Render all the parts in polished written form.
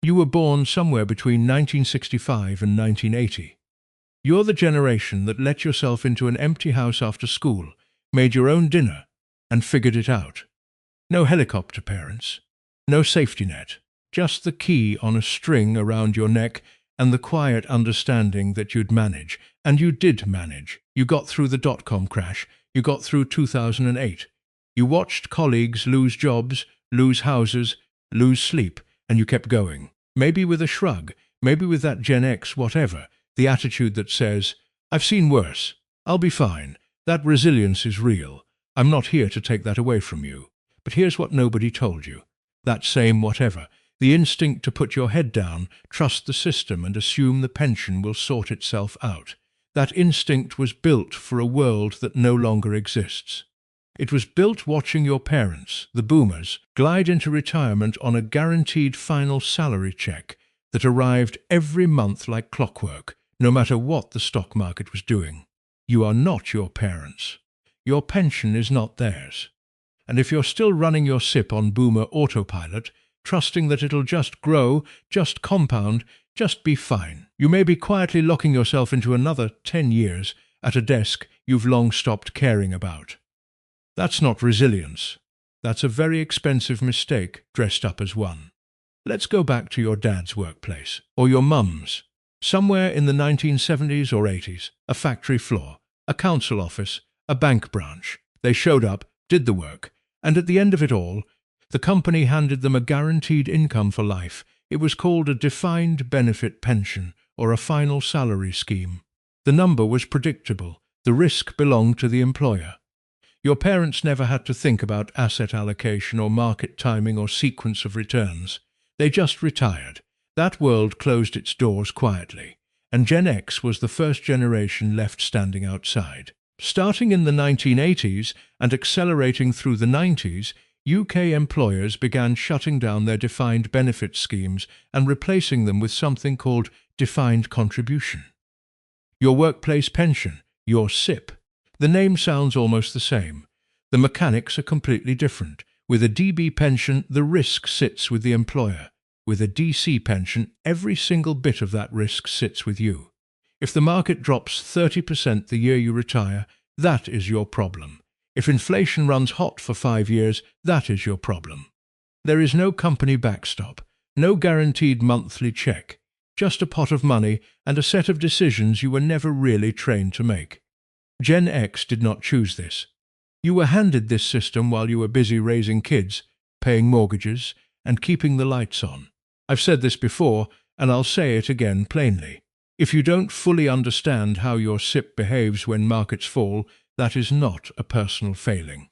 You were born somewhere between 1965 and 1980. You're the generation that let yourself into an empty house after school, made your own dinner, and figured it out. No helicopter parents, no safety net, just the key on a string around your neck and the quiet understanding that you'd manage. And you did manage. You got through the dot-com crash. You got through 2008. You watched colleagues lose jobs, lose houses, lose sleep, and you kept going. Maybe with a shrug, maybe with that Gen X whatever, the attitude that says, I've seen worse. I'll be fine. That resilience is real. I'm not here to take that away from you. But here's what nobody told you. That same whatever, the instinct to put your head down, trust the system and assume the pension will sort itself out. That instinct was built for a world that no longer exists. It was built watching your parents, the boomers, glide into retirement on a guaranteed final salary check that arrived every month like clockwork, no matter what the stock market was doing. You are not your parents. Your pension is not theirs. And if you're still running your SIPP on boomer autopilot, trusting that it'll just grow, just compound, just be fine, you may be quietly locking yourself into another 10 years at a desk you've long stopped caring about. That's not resilience. That's a very expensive mistake dressed up as one. Let's go back to your dad's workplace, or your mum's. Somewhere in the 1970s or 80s, a factory floor, a council office, a bank branch. They showed up, did the work, and at the end of it all, the company handed them a guaranteed income for life. It was called a defined benefit pension, or a final salary scheme. The number was predictable. The risk belonged to the employer. Your parents never had to think about asset allocation or market timing or sequence of returns. They just retired. That world closed its doors quietly, and Gen X was the first generation left standing outside. Starting in the 1980s and accelerating through the 90s, UK employers began shutting down their defined benefit schemes and replacing them with something called defined contribution. Your workplace pension, your SIPP. The name sounds almost the same. The mechanics are completely different. With a DB pension, the risk sits with the employer. With a DC pension, every single bit of that risk sits with you. If the market drops 30% the year you retire, that is your problem. If inflation runs hot for 5 years, that is your problem. There is no company backstop, no guaranteed monthly check, just a pot of money and a set of decisions you were never really trained to make. Gen X did not choose this. You were handed this system while you were busy raising kids, paying mortgages, and keeping the lights on. I've said this before, and I'll say it again plainly. If you don't fully understand how your SIPP behaves when markets fall, that is not a personal failing.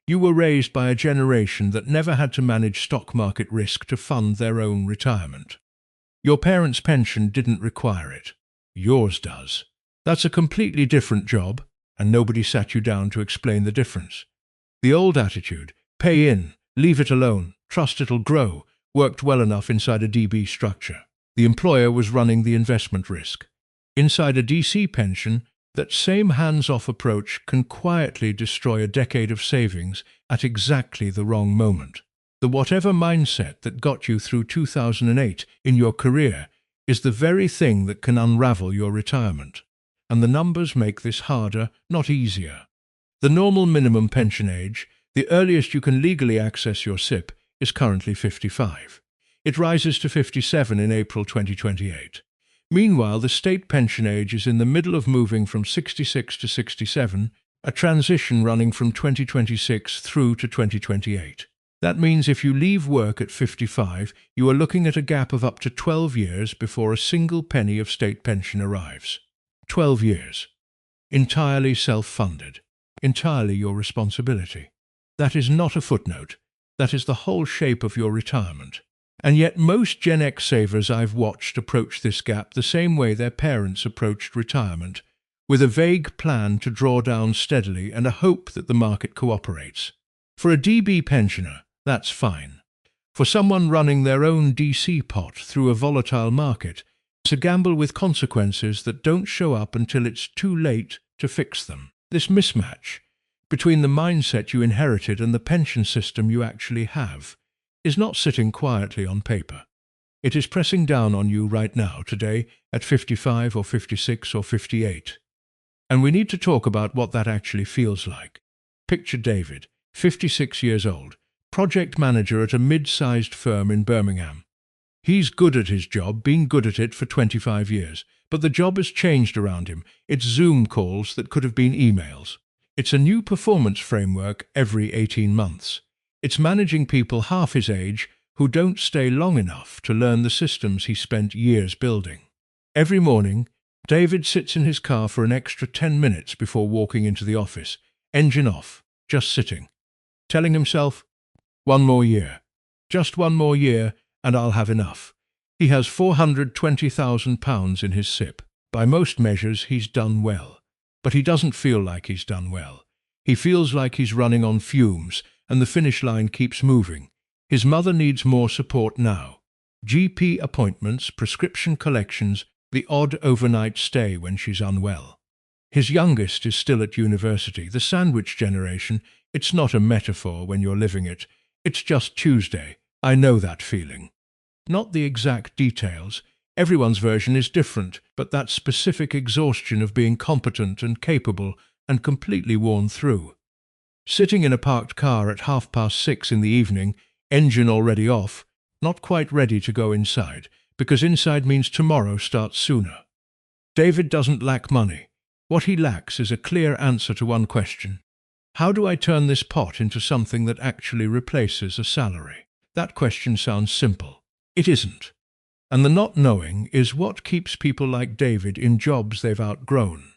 You were raised by a generation that never had to manage stock market risk to fund their own retirement. Your parents' pension didn't require it. Yours does. That's a completely different job, and nobody sat you down to explain the difference. The old attitude, pay in, leave it alone, trust it'll grow, worked well enough inside a DB structure. The employer was running the investment risk. Inside a DC pension, that same hands-off approach can quietly destroy a decade of savings at exactly the wrong moment. The whatever mindset that got you through 2008 in your career is the very thing that can unravel your retirement. And the numbers make this harder, not easier. The normal minimum pension age, the earliest you can legally access your SIPP, is currently 55. It rises to 57 in April 2028. Meanwhile, the state pension age is in the middle of moving from 66 to 67, a transition running from 2026 through to 2028. That means if you leave work at 55, you are looking at a gap of up to 12 years before a single penny of state pension arrives. 12 years. Entirely self-funded. Entirely your responsibility. That is not a footnote. That is the whole shape of your retirement. And yet most Gen X savers I've watched approach this gap the same way their parents approached retirement, with a vague plan to draw down steadily and a hope that the market cooperates. For a DB pensioner, that's fine. For someone running their own DC pot through a volatile market, it's a gamble with consequences that don't show up until it's too late to fix them. This mismatch between the mindset you inherited and the pension system you actually have is not sitting quietly on paper. It is pressing down on you right now, today, at 55 or 56 or 58. And we need to talk about what that actually feels like. Picture David, 56 years old, project manager at a mid-sized firm in Birmingham. He's good at his job, been good at it for 25 years, but the job has changed around him. It's Zoom calls that could have been emails. It's a new performance framework every 18 months. It's managing people half his age who don't stay long enough to learn the systems he spent years building. Every morning, David sits in his car for an extra 10 minutes before walking into the office, engine off, just sitting, telling himself, one more year, just one more year, and I'll have enough. He has £420,000 in his SIPP. By most measures, he's done well. But he doesn't feel like he's done well. He feels like he's running on fumes, and the finish line keeps moving. His mother needs more support now. GP appointments, prescription collections, the odd overnight stay when she's unwell. His youngest is still at university, the sandwich generation. It's not a metaphor when you're living it. It's just Tuesday. I know that feeling. Not the exact details. Everyone's version is different, but that specific exhaustion of being competent and capable and completely worn through. Sitting in a parked car at 6:30 in the evening, engine already off, not quite ready to go inside, because inside means tomorrow starts sooner. David doesn't lack money. What he lacks is a clear answer to one question. How do I turn this pot into something that actually replaces a salary? That question sounds simple. It isn't. And the not knowing is what keeps people like David in jobs they've outgrown,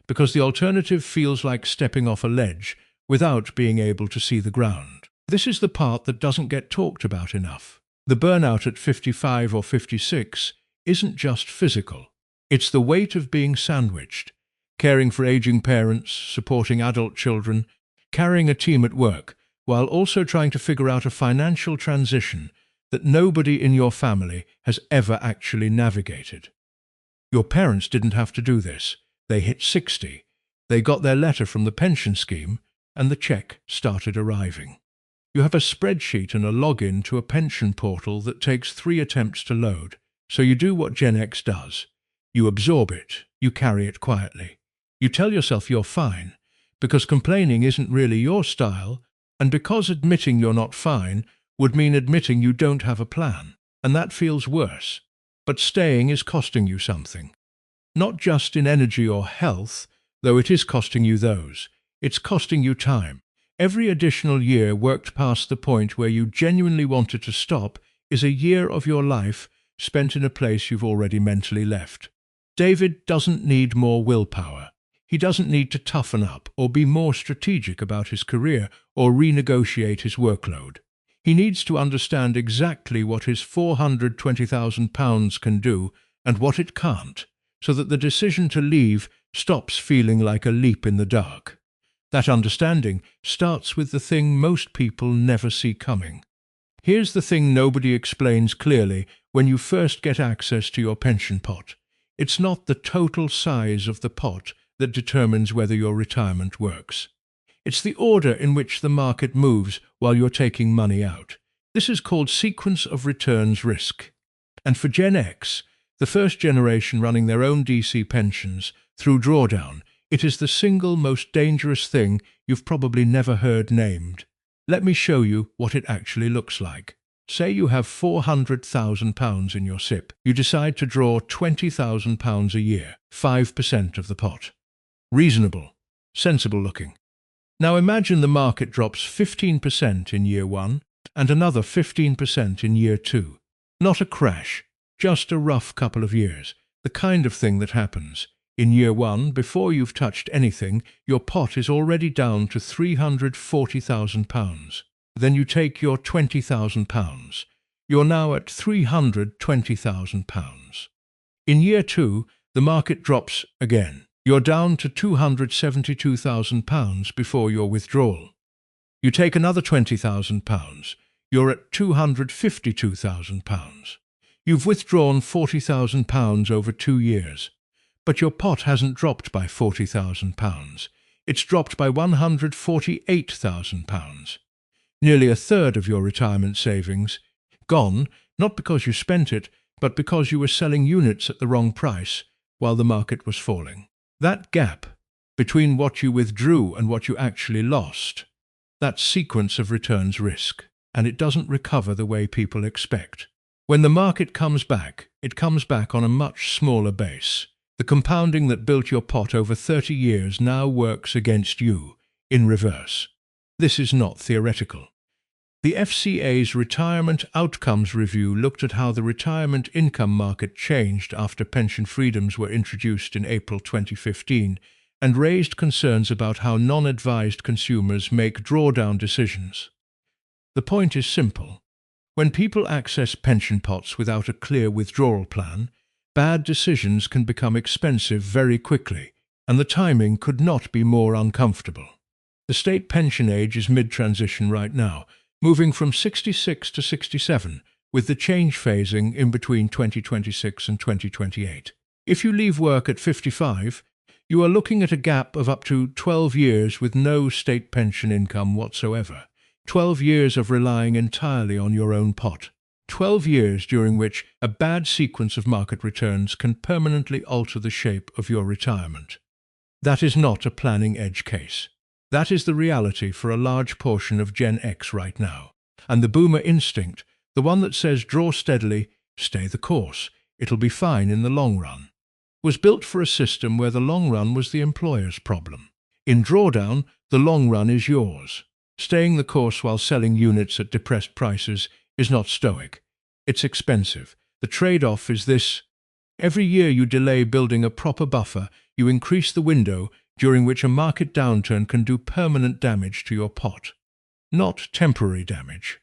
because the alternative feels like stepping off a ledge without being able to see the ground. This is the part that doesn't get talked about enough. The burnout at 55 or 56 isn't just physical. It's the weight of being sandwiched, caring for aging parents, supporting adult children, carrying a team at work, while also trying to figure out a financial transition that nobody in your family has ever actually navigated. Your parents didn't have to do this. They hit 60. They got their letter from the pension scheme, and the check started arriving. You have a spreadsheet and a login to a pension portal that takes 3 attempts to load, so you do what Gen X does. You absorb it, you carry it quietly. You tell yourself you're fine, because complaining isn't really your style, and because admitting you're not fine would mean admitting you don't have a plan, and that feels worse. But staying is costing you something. Not just in energy or health, though it is costing you those. It's costing you time. Every additional year worked past the point where you genuinely wanted to stop is a year of your life spent in a place you've already mentally left. David doesn't need more willpower. He doesn't need to toughen up or be more strategic about his career or renegotiate his workload. He needs to understand exactly what his £420,000 can do and what it can't, so that the decision to leave stops feeling like a leap in the dark. That understanding starts with the thing most people never see coming. Here's the thing nobody explains clearly when you first get access to your pension pot. It's not the total size of the pot that determines whether your retirement works. It's the order in which the market moves while you're taking money out. This is called sequence of returns risk. And for Gen X, the first generation running their own DC pensions through drawdown, it is the single most dangerous thing you've probably never heard named. Let me show you what it actually looks like. Say you have £400,000 in your SIPP. You decide to draw £20,000 a year, 5% of the pot. Reasonable, sensible looking. Now imagine the market drops 15% in year 1 and another 15% in year 2. Not a crash, just a rough couple of years. The kind of thing that happens. In year 1, before you've touched anything, your pot is already down to £340,000. Then you take your £20,000. You're now at £320,000. In year 2, the market drops again. You're down to £272,000 before your withdrawal. You take another £20,000. You're at £252,000. You've withdrawn £40,000 over 2 years. But your pot hasn't dropped by £40,000. It's dropped by £148,000. Nearly a third of your retirement savings gone Not because you spent it, but because you were selling units at the wrong price while the market was falling. That gap between what you withdrew and what you actually lost, that sequence of returns risk, and it doesn't recover the way people expect. When the market comes back, it comes back on a much smaller base. The compounding that built your pot over 30 years now works against you, in reverse. This is not theoretical. The FCA's Retirement Outcomes Review looked at how the retirement income market changed after pension freedoms were introduced in April 2015 and raised concerns about how non-advised consumers make drawdown decisions. The point is simple. When people access pension pots without a clear withdrawal plan, bad decisions can become expensive very quickly, and the timing could not be more uncomfortable. The state pension age is mid-transition right now, moving from 66 to 67, with the change phasing in between 2026 and 2028. If you leave work at 55, you are looking at a gap of up to 12 years with no state pension income whatsoever. 12 years of relying entirely on your own pot. 12 years during which a bad sequence of market returns can permanently alter the shape of your retirement. That is not a planning edge case. That is the reality for a large portion of Gen X right now. And the boomer instinct, the one that says draw steadily, stay the course, it'll be fine in the long run, was built for a system where the long run was the employer's problem. In drawdown, the long run is yours. Staying the course while selling units at depressed prices is not stoic. It's expensive. The trade-off is this. Every year you delay building a proper buffer, you increase the window during which a market downturn can do permanent damage to your pot. Not temporary damage.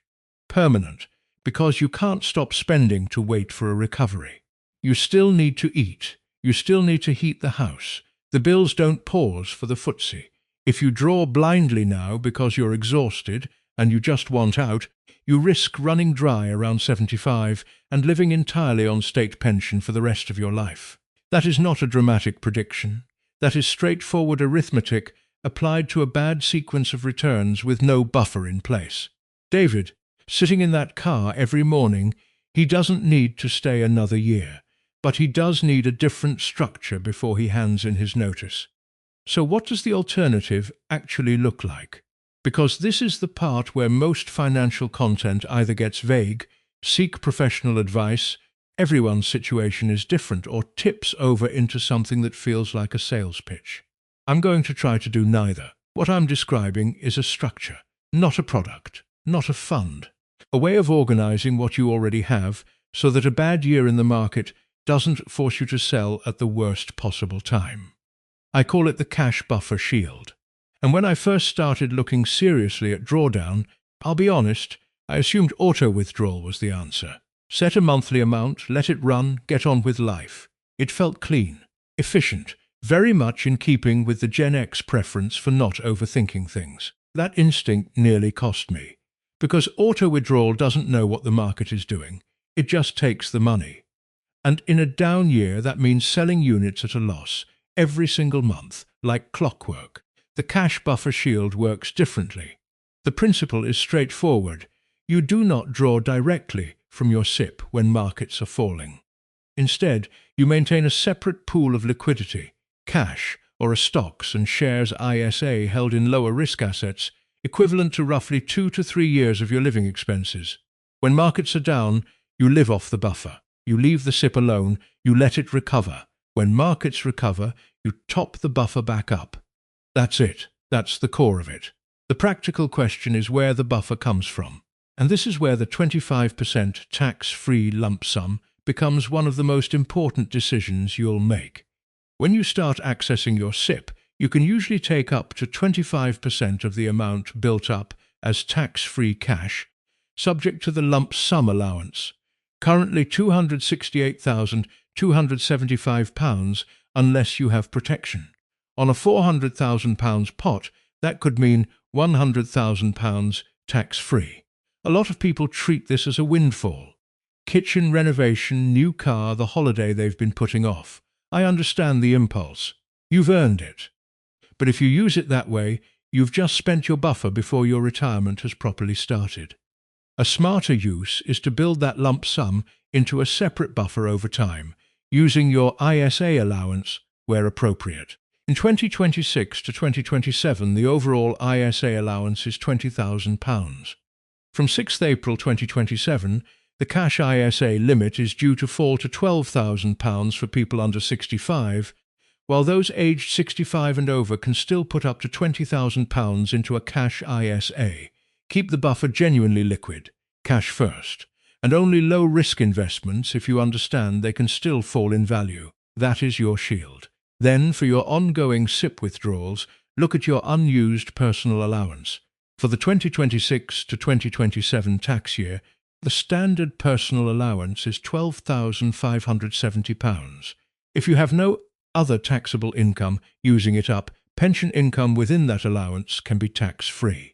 Permanent, because you can't stop spending to wait for a recovery. You still need to eat. You still need to heat the house. The bills don't pause for the footsie. If you draw blindly now because you're exhausted and you just want out, you risk running dry around 75 and living entirely on state pension for the rest of your life. That is not a dramatic prediction. That is straightforward arithmetic applied to a bad sequence of returns with no buffer in place. David, sitting in that car every morning, he doesn't need to stay another year, but he does need a different structure before he hands in his notice. So what does the alternative actually look like? Because this is the part where most financial content either gets vague, seek professional advice, everyone's situation is different, or tips over into something that feels like a sales pitch. I'm going to try to do neither. What I'm describing is a structure, not a product, not a fund. A way of organizing what you already have so that a bad year in the market doesn't force you to sell at the worst possible time. I call it the cash buffer shield. And when I first started looking seriously at drawdown, I'll be honest, I assumed auto-withdrawal was the answer. Set a monthly amount, let it run, get on with life. It felt clean, efficient, very much in keeping with the Gen X preference for not overthinking things. That instinct nearly cost me, because auto-withdrawal doesn't know what the market is doing. It just takes the money. And in a down year, that means selling units at a loss every single month, like clockwork. The cash buffer shield works differently. The principle is straightforward. You do not draw directly from your SIPP when markets are falling. Instead, you maintain a separate pool of liquidity, cash, or a stocks and shares ISA held in lower risk assets, equivalent to roughly 2 to 3 years of your living expenses. When markets are down, you live off the buffer. You leave the SIPP alone, you let it recover. When markets recover, you top the buffer back up. That's it. That's the core of it. The practical question is where the buffer comes from. And this is where the 25% tax-free lump sum becomes one of the most important decisions you'll make. When you start accessing your SIPP, you can usually take up to 25% of the amount built up as tax-free cash, subject to the lump sum allowance, currently £268,275 unless you have protection. On a £400,000 pot, that could mean £100,000 tax-free. A lot of people treat this as a windfall. Kitchen renovation, new car, the holiday they've been putting off. I understand the impulse. You've earned it. But if you use it that way, you've just spent your buffer before your retirement has properly started. A smarter use is to build that lump sum into a separate buffer over time, using your ISA allowance where appropriate. In 2026 to 2027, the overall ISA allowance is £20,000. From 6th April 2027, the cash ISA limit is due to fall to £12,000 for people under 65, while those aged 65 and over can still put up to £20,000 into a cash ISA. Keep the buffer genuinely liquid, cash first, and only low-risk investments, if you understand they can still fall in value. That is your shield. Then, for your ongoing SIPP withdrawals, look at your unused personal allowance. For the 2026 to 2027 tax year, the standard personal allowance is £12,570. If you have no other taxable income using it up, pension income within that allowance can be tax-free.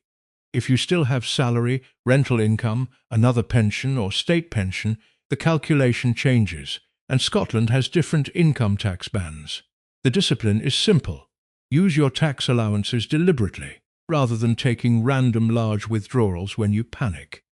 If you still have salary, rental income, another pension or state pension, the calculation changes, and Scotland has different income tax bands. The discipline is simple. Use your tax allowances deliberately, rather than taking random large withdrawals when you panic.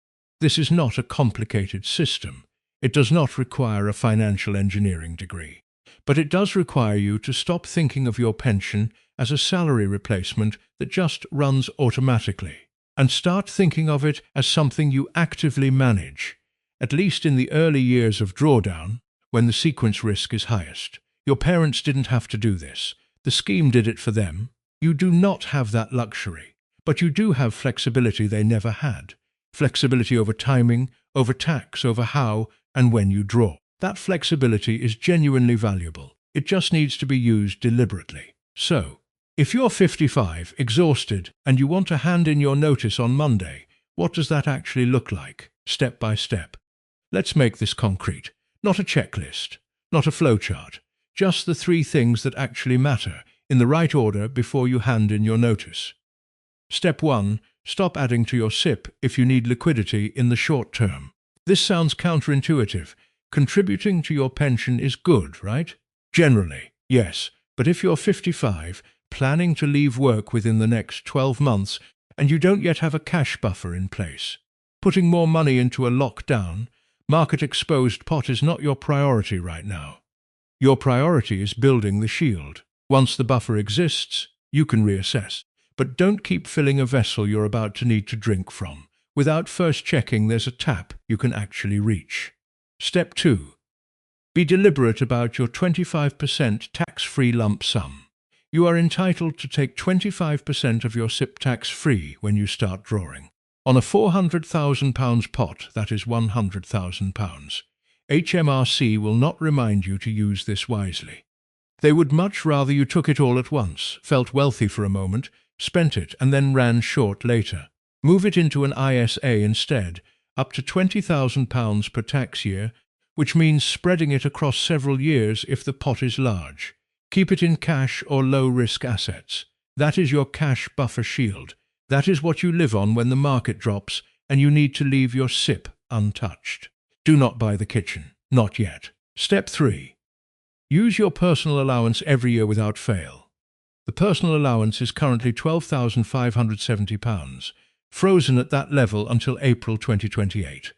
This is not a complicated system. It does not require a financial engineering degree. But it does require you to stop thinking of your pension as a salary replacement that just runs automatically, and start thinking of it as something you actively manage, at least in the early years of drawdown, when the sequence risk is highest. Your parents didn't have to do this. The scheme did it for them. You do not have that luxury, but you do have flexibility they never had. Flexibility over timing, over tax, over how and when you draw. That flexibility is genuinely valuable. It just needs to be used deliberately. So, if you're 55, exhausted, and you want to hand in your notice on Monday, what does that actually look like, step by step? Let's make this concrete. Not a checklist, not a flowchart, just the 3 things that actually matter, in the right order before you hand in your notice. Step 1. Stop adding to your SIPP if you need liquidity in the short term. This sounds counterintuitive. Contributing to your pension is good, right? Generally, yes. But if you're 55, planning to leave work within the next 12 months, and you don't yet have a cash buffer in place, putting more money into a lockdown, market-exposed pot is not your priority right now. Your priority is building the shield. Once the buffer exists, you can reassess. But don't keep filling a vessel you're about to need to drink from, without first checking there's a tap you can actually reach. Step 2. Be deliberate about your 25% tax-free lump sum. You are entitled to take 25% of your SIPP tax-free when you start drawing. On a £400,000 pot, that is £100,000. HMRC will not remind you to use this wisely. They would much rather you took it all at once, felt wealthy for a moment, spent it, and then ran short later. Move it into an ISA instead, up to £20,000 per tax year, which means spreading it across several years if the pot is large. Keep it in cash or low-risk assets. That is your cash buffer shield. That is what you live on when the market drops and you need to leave your SIPP untouched. Do not buy the kitchen. Not yet. Step 3. Use your personal allowance every year without fail. The personal allowance is currently £12,570, frozen at that level until April 2028.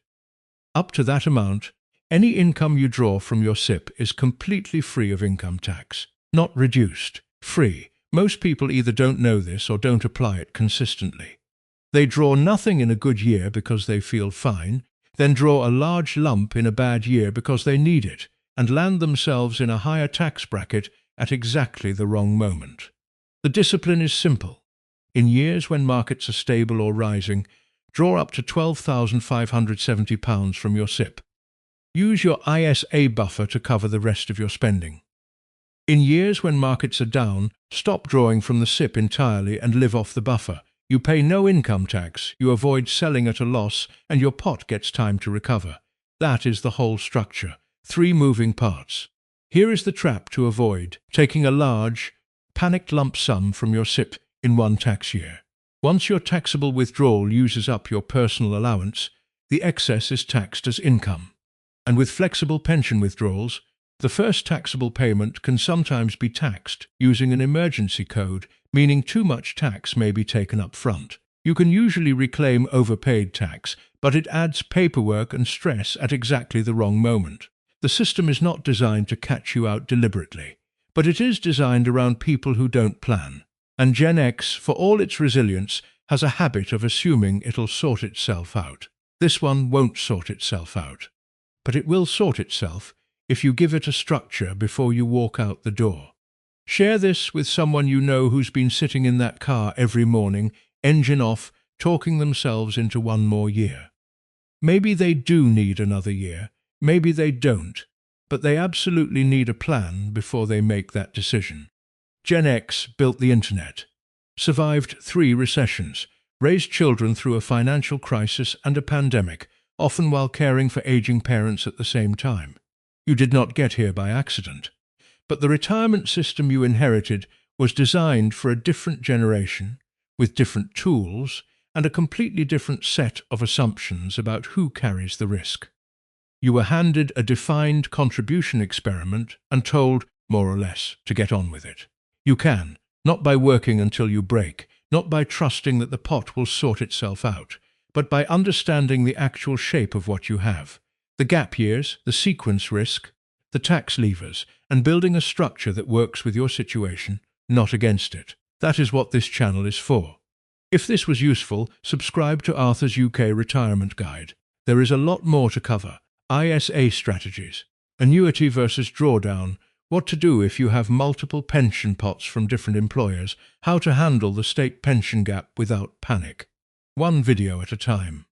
Up to that amount, any income you draw from your SIPP is completely free of income tax. Not reduced. Free. Most people either don't know this or don't apply it consistently. They draw nothing in a good year because they feel fine, then draw a large lump in a bad year because they need it, and land themselves in a higher tax bracket at exactly the wrong moment. The discipline is simple. In years when markets are stable or rising, draw up to £12,570 from your SIPP. Use your ISA buffer to cover the rest of your spending. In years when markets are down, stop drawing from the SIPP entirely and live off the buffer. You pay no income tax, you avoid selling at a loss, and your pot gets time to recover. That is the whole structure. 3 moving parts. Here is the trap to avoid: taking a large, panicked lump sum from your SIPP in one tax year. Once your taxable withdrawal uses up your personal allowance, the excess is taxed as income. And with flexible pension withdrawals, the first taxable payment can sometimes be taxed using an emergency code, meaning too much tax may be taken up front. You can usually reclaim overpaid tax, but it adds paperwork and stress at exactly the wrong moment. The system is not designed to catch you out deliberately, but it is designed around people who don't plan. And Gen X, for all its resilience, has a habit of assuming it'll sort itself out. This one won't sort itself out. But it will sort itself if you give it a structure before you walk out the door. Share this with someone you know who's been sitting in that car every morning, engine off, talking themselves into one more year. Maybe they do need another year, maybe they don't, but they absolutely need a plan before they make that decision. Gen X built the internet, survived 3 recessions, raised children through a financial crisis and a pandemic, often while caring for aging parents at the same time. You did not get here by accident. But the retirement system you inherited was designed for a different generation, with different tools, and a completely different set of assumptions about who carries the risk. You were handed a defined contribution experiment and told, more or less, to get on with it. You can, not by working until you break, not by trusting that the pot will sort itself out, but by understanding the actual shape of what you have, the gap years, the sequence risk, the tax levers, and building a structure that works with your situation, not against it. That is what this channel is for. If this was useful, subscribe to Arthur's UK Retirement Guide. There is a lot more to cover. ISA strategies, annuity versus drawdown, what to do if you have multiple pension pots from different employers, how to handle the state pension gap without panic. One video at a time.